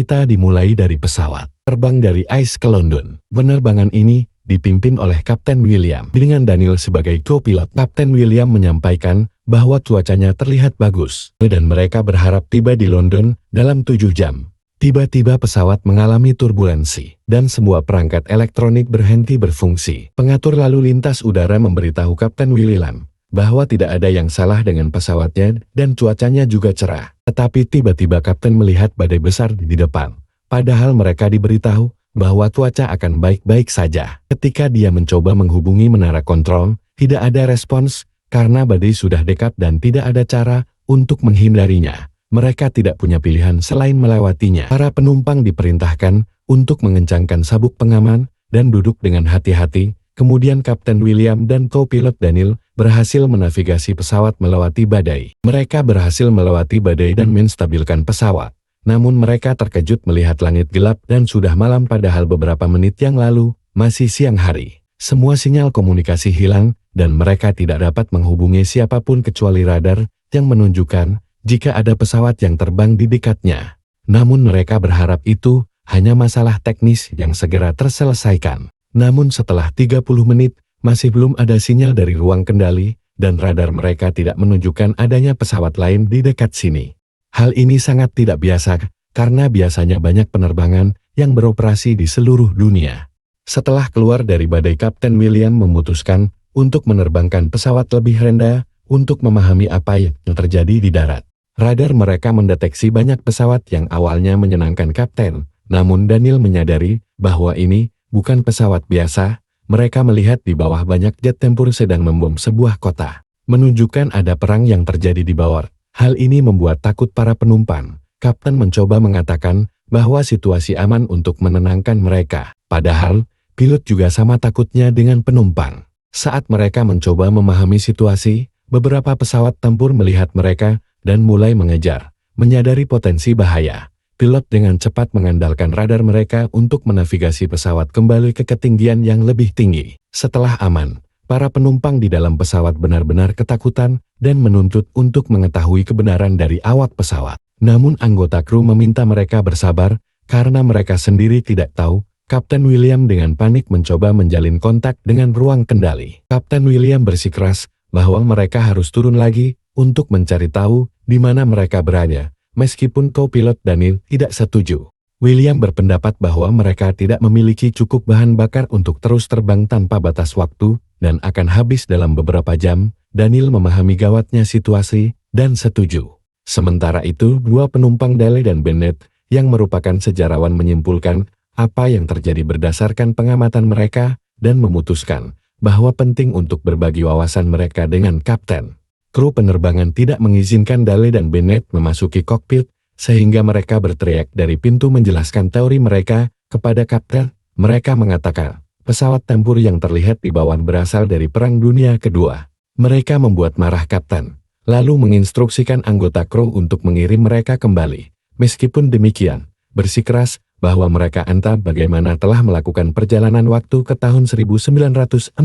Cerita dimulai dari pesawat terbang dari Ice ke London. Penerbangan ini dipimpin oleh Kapten William dengan Daniel sebagai co-pilot. Kapten William menyampaikan bahwa cuacanya terlihat bagus dan mereka berharap tiba di London dalam 7 jam. Tiba-tiba pesawat mengalami turbulensi dan semua perangkat elektronik berhenti berfungsi. Pengatur lalu lintas udara memberitahu Kapten William bahwa tidak ada yang salah dengan pesawatnya dan cuacanya juga cerah. Tetapi tiba-tiba Kapten melihat badai besar di depan. Padahal mereka diberitahu bahwa cuaca akan baik-baik saja. Ketika dia mencoba menghubungi menara kontrol, tidak ada respons karena badai sudah dekat dan tidak ada cara untuk menghindarinya. Mereka tidak punya pilihan selain melewatinya. Para penumpang diperintahkan untuk mengencangkan sabuk pengaman dan duduk dengan hati-hati. Kemudian Kapten William dan co-pilot Daniel berhasil menavigasi pesawat melewati badai. Mereka berhasil melewati badai dan menstabilkan pesawat. Namun mereka terkejut melihat langit gelap dan sudah malam padahal beberapa menit yang lalu masih siang hari. Semua sinyal komunikasi hilang dan mereka tidak dapat menghubungi siapapun kecuali radar yang menunjukkan jika ada pesawat yang terbang di dekatnya. Namun mereka berharap itu hanya masalah teknis yang segera terselesaikan. Namun setelah 30 menit, masih belum ada sinyal dari ruang kendali, dan radar mereka tidak menunjukkan adanya pesawat lain di dekat sini. Hal ini sangat tidak biasa, karena biasanya banyak penerbangan yang beroperasi di seluruh dunia. Setelah keluar dari badai, Kapten William memutuskan untuk menerbangkan pesawat lebih rendah untuk memahami apa yang terjadi di darat. Radar mereka mendeteksi banyak pesawat yang awalnya menyenangkan Kapten, namun Daniel menyadari bahwa ini bukan pesawat biasa. Mereka melihat di bawah banyak jet tempur sedang membom sebuah kota, menunjukkan ada perang yang terjadi di bawah. Hal ini membuat takut para penumpang. Kapten mencoba mengatakan bahwa situasi aman untuk menenangkan mereka. Padahal, pilot juga sama takutnya dengan penumpang. Saat mereka mencoba memahami situasi, beberapa pesawat tempur melihat mereka dan mulai mengejar. Menyadari potensi bahaya, pilot dengan cepat mengandalkan radar mereka untuk menavigasi pesawat kembali ke ketinggian yang lebih tinggi. Setelah aman, para penumpang di dalam pesawat benar-benar ketakutan dan menuntut untuk mengetahui kebenaran dari awak pesawat. Namun anggota kru meminta mereka bersabar karena mereka sendiri tidak tahu. Kapten William dengan panik mencoba menjalin kontak dengan ruang kendali. Kapten William bersikeras bahwa mereka harus turun lagi untuk mencari tahu di mana mereka berada. Meskipun co-pilot Daniel tidak setuju, William berpendapat bahwa mereka tidak memiliki cukup bahan bakar untuk terus terbang tanpa batas waktu dan akan habis dalam beberapa jam. Daniel memahami gawatnya situasi dan setuju. Sementara itu, dua penumpang Daly dan Bennett yang merupakan sejarawan menyimpulkan apa yang terjadi berdasarkan pengamatan mereka dan memutuskan bahwa penting untuk berbagi wawasan mereka dengan Kapten. Kru penerbangan tidak mengizinkan Daly dan Bennett memasuki kokpit, sehingga mereka berteriak dari pintu menjelaskan teori mereka kepada Kapten. Mereka mengatakan, pesawat tempur yang terlihat di bawah berasal dari Perang Dunia Kedua. Mereka membuat marah Kapten, lalu menginstruksikan anggota kru untuk mengirim mereka kembali. Meskipun demikian, bersikeras bahwa mereka entah bagaimana telah melakukan perjalanan waktu ke tahun 1940.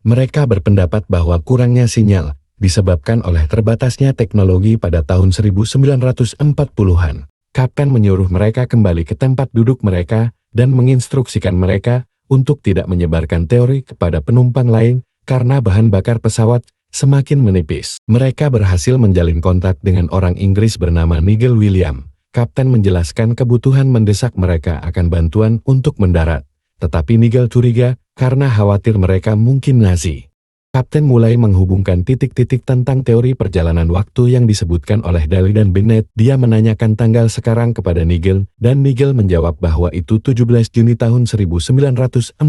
Mereka berpendapat bahwa kurangnya sinyal disebabkan oleh terbatasnya teknologi pada tahun 1940-an. Kapten menyuruh mereka kembali ke tempat duduk mereka dan menginstruksikan mereka untuk tidak menyebarkan teori kepada penumpang lain karena bahan bakar pesawat semakin menipis. Mereka berhasil menjalin kontak dengan orang Inggris bernama Nigel William. Kapten menjelaskan kebutuhan mendesak mereka akan bantuan untuk mendarat. Tetapi Nigel curiga karena khawatir mereka mungkin Nazi. Kapten mulai menghubungkan titik-titik tentang teori perjalanan waktu yang disebutkan oleh Daly dan Bennett. Dia menanyakan tanggal sekarang kepada Nigel, dan Nigel menjawab bahwa itu 17 Juni tahun 1940.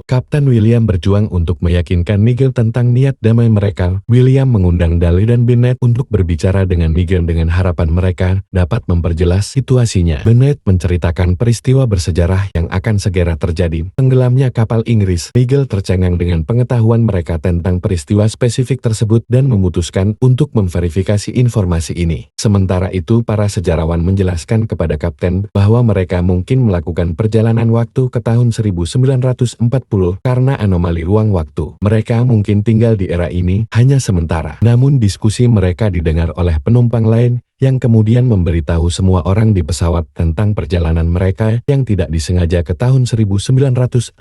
Kapten William berjuang untuk meyakinkan Nigel tentang niat damai mereka. William mengundang Daly dan Bennett untuk berbicara dengan Nigel dengan harapan mereka dapat memperjelas situasinya. Bennett menceritakan peristiwa bersejarah yang akan segera terjadi. Tenggelamnya kapal Inggris. Nigel tercengang dengan pengetahuan mereka tentang peristiwa spesifik tersebut dan memutuskan untuk memverifikasi informasi ini. Sementara itu, para sejarawan menjelaskan kepada Kapten bahwa mereka mungkin melakukan perjalanan waktu ke tahun 1940 karena anomali ruang waktu. Mereka mungkin tinggal di era ini hanya sementara. Namun diskusi mereka didengar oleh penumpang lain yang kemudian memberitahu semua orang di pesawat tentang perjalanan mereka yang tidak disengaja ke tahun 1940.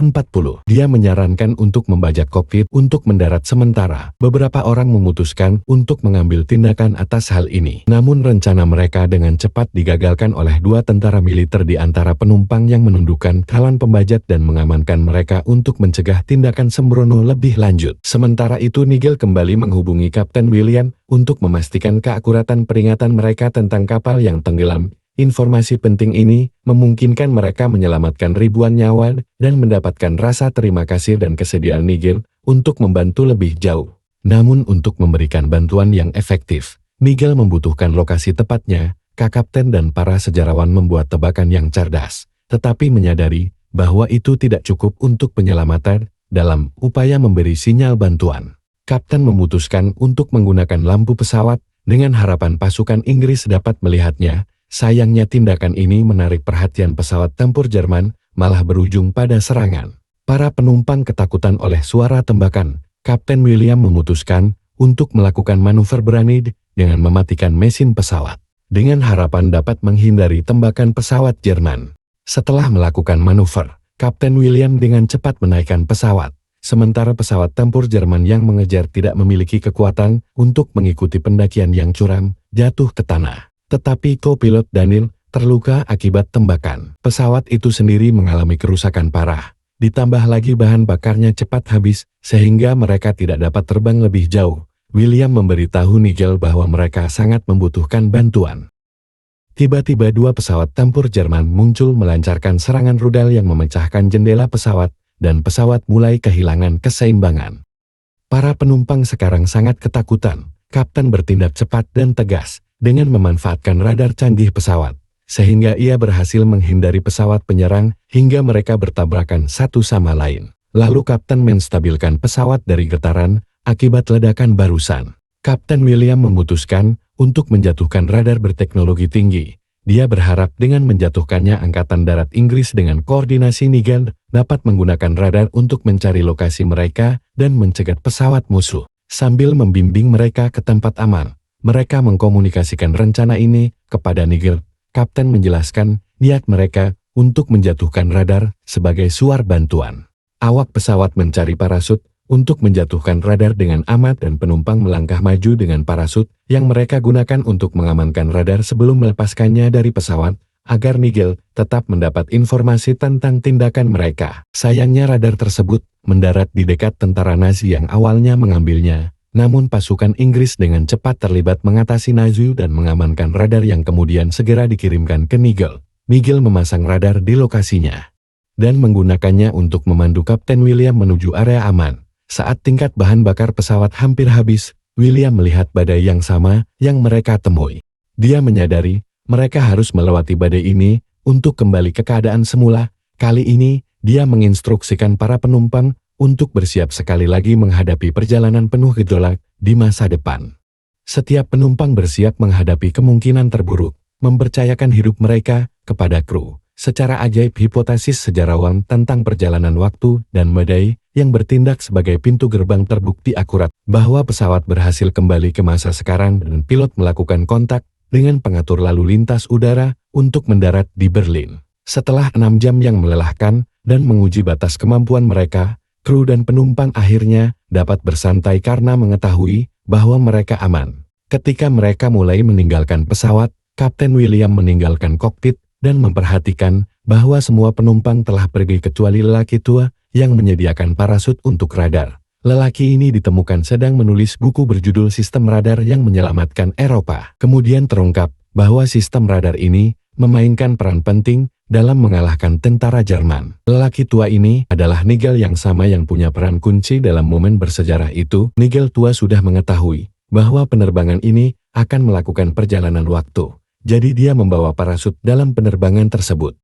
Dia menyarankan untuk membajak kokpit untuk mendarat sementara. Beberapa orang memutuskan untuk mengambil tindakan atas hal ini. Namun rencana mereka dengan cepat digagalkan oleh dua tentara militer di antara penumpang yang menundukkan kalan pembajak dan mengamankan mereka untuk mencegah tindakan sembrono lebih lanjut. Sementara itu Nigel kembali menghubungi Kapten William untuk memastikan keakuratan peringatan mereka tentang kapal yang tenggelam. Informasi penting ini memungkinkan mereka menyelamatkan ribuan nyawa dan mendapatkan rasa terima kasih dan kesediaan Nigel untuk membantu lebih jauh. Namun untuk memberikan bantuan yang efektif, Nigel membutuhkan lokasi tepatnya. Kapten dan para sejarawan membuat tebakan yang cerdas, tetapi menyadari bahwa itu tidak cukup untuk penyelamatan. Dalam upaya memberi sinyal bantuan, Kapten memutuskan untuk menggunakan lampu pesawat dengan harapan pasukan Inggris dapat melihatnya. Sayangnya tindakan ini menarik perhatian pesawat tempur Jerman, malah berujung pada serangan. Para penumpang ketakutan oleh suara tembakan. Kapten William memutuskan untuk melakukan manuver berani dengan mematikan mesin pesawat, dengan harapan dapat menghindari tembakan pesawat Jerman. Setelah melakukan manuver, Kapten William dengan cepat menaikkan pesawat, sementara pesawat tempur Jerman yang mengejar tidak memiliki kekuatan untuk mengikuti pendakian yang curam, jatuh ke tanah. Tetapi co-pilot Daniel terluka akibat tembakan. Pesawat itu sendiri mengalami kerusakan parah. Ditambah lagi bahan bakarnya cepat habis, sehingga mereka tidak dapat terbang lebih jauh. William memberitahu Nigel bahwa mereka sangat membutuhkan bantuan. Tiba-tiba dua pesawat tempur Jerman muncul melancarkan serangan rudal yang memecahkan jendela pesawat, dan pesawat mulai kehilangan keseimbangan. Para penumpang sekarang sangat ketakutan. Kapten bertindak cepat dan tegas, dengan memanfaatkan radar canggih pesawat, sehingga ia berhasil menghindari pesawat penyerang hingga mereka bertabrakan satu sama lain. Lalu Kapten menstabilkan pesawat dari getaran akibat ledakan barusan. Kapten William memutuskan untuk menjatuhkan radar berteknologi tinggi. Dia berharap dengan menjatuhkannya Angkatan Darat Inggris dengan koordinasi Nigel dapat menggunakan radar untuk mencari lokasi mereka dan mencegat pesawat musuh. Sambil membimbing mereka ke tempat aman, mereka mengkomunikasikan rencana ini kepada Nigel. Kapten menjelaskan niat mereka untuk menjatuhkan radar sebagai suar bantuan. Awak pesawat mencari parasut untuk menjatuhkan radar dengan aman dan penumpang melangkah maju dengan parasut yang mereka gunakan untuk mengamankan radar sebelum melepaskannya dari pesawat, agar Nigel tetap mendapat informasi tentang tindakan mereka. Sayangnya radar tersebut mendarat di dekat tentara Nazi yang awalnya mengambilnya. Namun pasukan Inggris dengan cepat terlibat mengatasi Nazi dan mengamankan radar yang kemudian segera dikirimkan ke Nigel. Nigel memasang radar di lokasinya dan menggunakannya untuk memandu Kapten William menuju area aman. Saat tingkat bahan bakar pesawat hampir habis, William melihat badai yang sama yang mereka temui. Dia menyadari mereka harus melewati badai ini untuk kembali ke keadaan semula. Kali ini, dia menginstruksikan para penumpang untuk bersiap sekali lagi menghadapi perjalanan penuh gejolak di masa depan. Setiap penumpang bersiap menghadapi kemungkinan terburuk, mempercayakan hidup mereka kepada kru. Secara ajaib hipotesis sejarawan tentang perjalanan waktu dan badai yang bertindak sebagai pintu gerbang terbukti akurat bahwa pesawat berhasil kembali ke masa sekarang dan pilot melakukan kontak dengan pengatur lalu lintas udara untuk mendarat di Berlin. Setelah 6 jam yang melelahkan dan menguji batas kemampuan mereka, kru dan penumpang akhirnya dapat bersantai karena mengetahui bahwa mereka aman. Ketika mereka mulai meninggalkan pesawat, Kapten William meninggalkan kokpit dan memperhatikan bahwa semua penumpang telah pergi kecuali lelaki tua yang menyediakan parasut untuk radar. Lelaki ini ditemukan sedang menulis buku berjudul Sistem Radar yang Menyelamatkan Eropa. Kemudian terungkap bahwa sistem radar ini memainkan peran penting dalam mengalahkan tentara Jerman. Lelaki tua ini adalah Nigel yang sama yang punya peran kunci dalam momen bersejarah itu. Nigel tua sudah mengetahui bahwa penerbangan ini akan melakukan perjalanan waktu. Jadi dia membawa parasut dalam penerbangan tersebut.